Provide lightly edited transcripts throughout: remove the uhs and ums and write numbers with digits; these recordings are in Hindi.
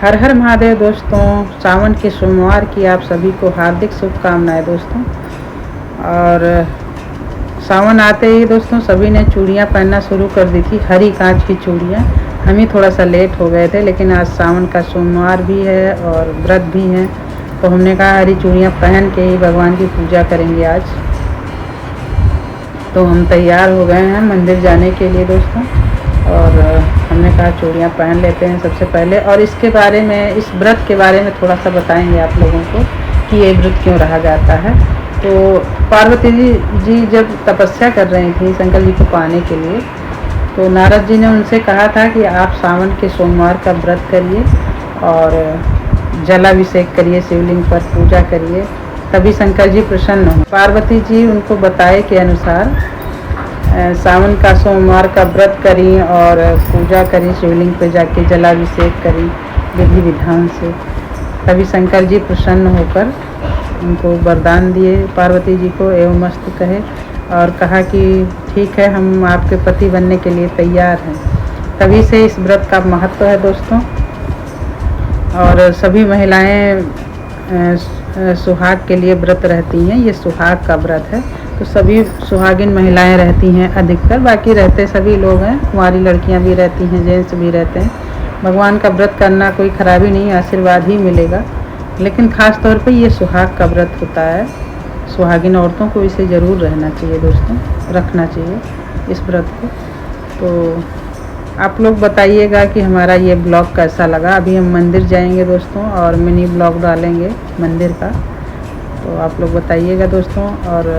हर हर महादेव दोस्तों। सावन के सोमवार की आप सभी को हार्दिक शुभकामनाएं दोस्तों। और सावन आते ही दोस्तों सभी ने चूड़ियाँ पहनना शुरू कर दी थी, हरी कांच की चूड़ियाँ। हम ही थोड़ा सा लेट हो गए थे, लेकिन आज सावन का सोमवार भी है और व्रत भी है, तो हमने कहा हरी चूड़ियाँ पहन के ही भगवान की पूजा करेंगे आज। तो हम तैयार हो गए हैं मंदिर जाने के लिए दोस्तों, और हमने कहा चूड़ियाँ पहन लेते हैं सबसे पहले। और इसके बारे में, इस व्रत के बारे में थोड़ा सा बताएंगे आप लोगों को कि ये व्रत क्यों रहा जाता है। तो पार्वती जी जब तपस्या कर रही थी शंकर जी को पाने के लिए, तो नारद जी ने उनसे कहा था कि आप सावन के सोमवार का व्रत करिए और जलाभिषेक करिए, शिवलिंग पर पूजा करिए, तभी शंकर जी प्रसन्न हो। पार्वती जी उनको बताए के अनुसार सावन का सोमवार का व्रत करी और पूजा करी, शिवलिंग पे जाके जलाभिषेक करी विधि विधान से, तभी शंकर जी प्रसन्न होकर उनको वरदान दिए पार्वती जी को एवं मस्त कहे, और कहा कि ठीक है, हम आपके पति बनने के लिए तैयार हैं। तभी से इस व्रत का महत्व है दोस्तों। और सभी महिलाएं सुहाग के लिए व्रत रहती हैं, ये सुहाग का व्रत है, तो सभी सुहागिन महिलाएं रहती हैं अधिकतर, बाकी रहते सभी लोग हैं, कुंवारी लड़कियां भी रहती हैं, जेंट्स भी रहते हैं। भगवान का व्रत करना कोई खराबी नहीं, आशीर्वाद ही मिलेगा। लेकिन ख़ास तौर पे ये सुहाग का व्रत होता है, सुहागिन औरतों को इसे ज़रूर रहना चाहिए दोस्तों, रखना चाहिए इस व्रत को। तो आप लोग बताइएगा कि हमारा ये ब्लॉग कैसा लगा। अभी हम मंदिर जाएंगे दोस्तों और मिनी ब्लॉग डालेंगे मंदिर का, तो आप लोग बताइएगा दोस्तों, और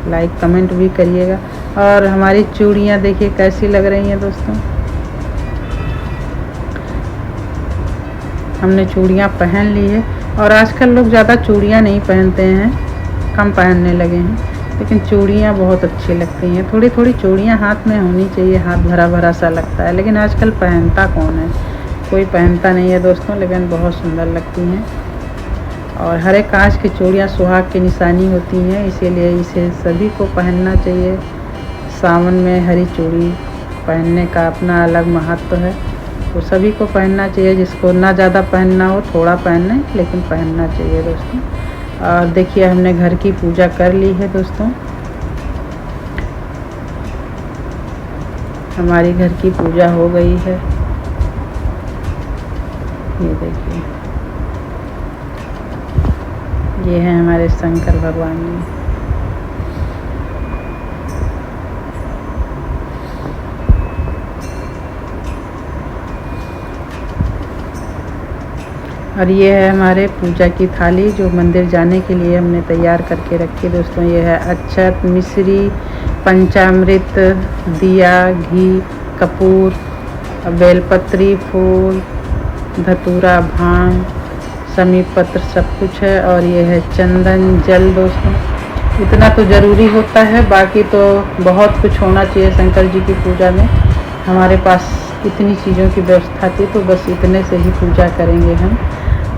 लाइक कमेंट भी करिएगा। और हमारी चूड़ियाँ देखिए कैसी लग रही हैं दोस्तों। हमने चूड़ियाँ पहन ली है, और आजकल लोग ज़्यादा चूड़ियाँ नहीं पहनते हैं, कम पहनने लगे हैं, लेकिन चूड़ियाँ बहुत अच्छी लगती हैं। थोड़ी थोड़ी चूड़ियाँ हाथ में होनी चाहिए, हाथ भरा भरा सा लगता है, लेकिन आजकल पहनता कौन है, कोई पहनता नहीं है दोस्तों, लेकिन बहुत सुंदर लगती हैं। और हरे कांच की चूड़ियाँ सुहाग की निशानी होती हैं, इसीलिए इसे सभी को पहनना चाहिए। सावन में हरी चूड़ी पहनने का अपना अलग महत्व है, तो सभी को पहनना चाहिए। जिसको ना ज़्यादा पहनना हो थोड़ा पहने, लेकिन पहनना चाहिए दोस्तों। और देखिए हमने घर की पूजा कर ली है दोस्तों, हमारी घर की पूजा हो गई है। ये देखिए, ये है हमारे शंकर भगवान जी। और ये है हमारे पूजा की थाली, जो मंदिर जाने के लिए हमने तैयार करके रखी दोस्तों। ये है अक्षत, मिश्री, पंचामृत, दिया, घी, कपूर, बेलपत्री, फूल, धतूरा, भांग, समी पत्र, सब कुछ है। और ये है चंदन, जल दोस्तों। इतना तो ज़रूरी होता है, बाकी तो बहुत कुछ होना चाहिए शंकर जी की पूजा में। हमारे पास इतनी चीज़ों की व्यवस्था थी, तो बस इतने से ही पूजा करेंगे हम।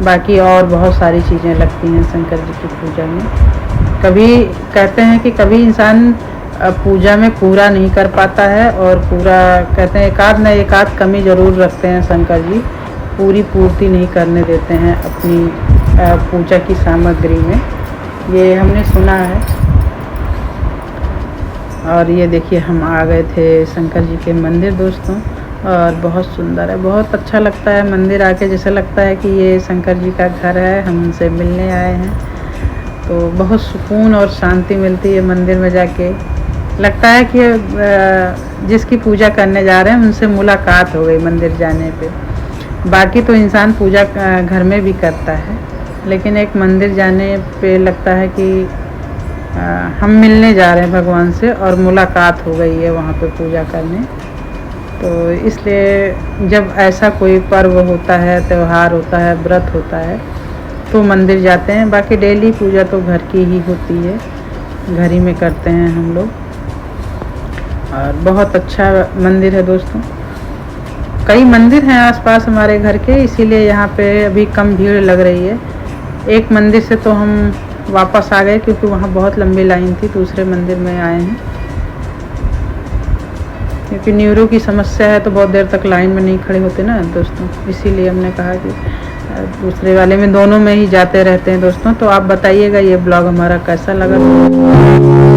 बाकी और बहुत सारी चीज़ें लगती हैं शंकर जी की पूजा में। कभी कहते हैं कि कभी इंसान पूजा में पूरा नहीं कर पाता है, और पूरा कहते हैं एकाध न एकाध कमी ज़रूर रखते हैं शंकर जी, पूरी पूर्ति नहीं करने देते हैं अपनी पूजा की सामग्री में, ये हमने सुना है। और ये देखिए हम आ गए थे शंकर जी के मंदिर दोस्तों, और बहुत सुंदर है, बहुत अच्छा लगता है मंदिर आके, जैसे लगता है कि ये शंकर जी का घर है, हम उनसे मिलने आए हैं। तो बहुत सुकून और शांति मिलती है मंदिर में जाके, लगता है कि जिसकी पूजा करने जा रहे हैं उनसे मुलाकात हो गई मंदिर जाने पे। बाकी तो इंसान पूजा घर में भी करता है, लेकिन एक मंदिर जाने पे लगता है कि हम मिलने जा रहे हैं भगवान से, और मुलाकात हो गई है वहाँ पे पूजा करने। तो इसलिए जब ऐसा कोई पर्व होता है, त्यौहार होता है, व्रत होता है, तो मंदिर जाते हैं। बाकी डेली पूजा तो घर की ही होती है, घर ही में करते हैं हम लोग। और बहुत अच्छा मंदिर है दोस्तों। कई मंदिर हैं आसपास हमारे घर के, इसीलिए यहाँ पे अभी कम भीड़ लग रही है। एक मंदिर से तो हम वापस आ गए, क्योंकि वहाँ बहुत लंबी लाइन थी, दूसरे मंदिर में आए हैं। क्योंकि न्यूरो की समस्या है तो बहुत देर तक लाइन में नहीं खड़े होते ना दोस्तों, इसीलिए हमने कहा कि दूसरे वाले में दोनों में ही जाते रहते हैं दोस्तों। तो आप बताइएगा ये ब्लॉग हमारा कैसा लगा।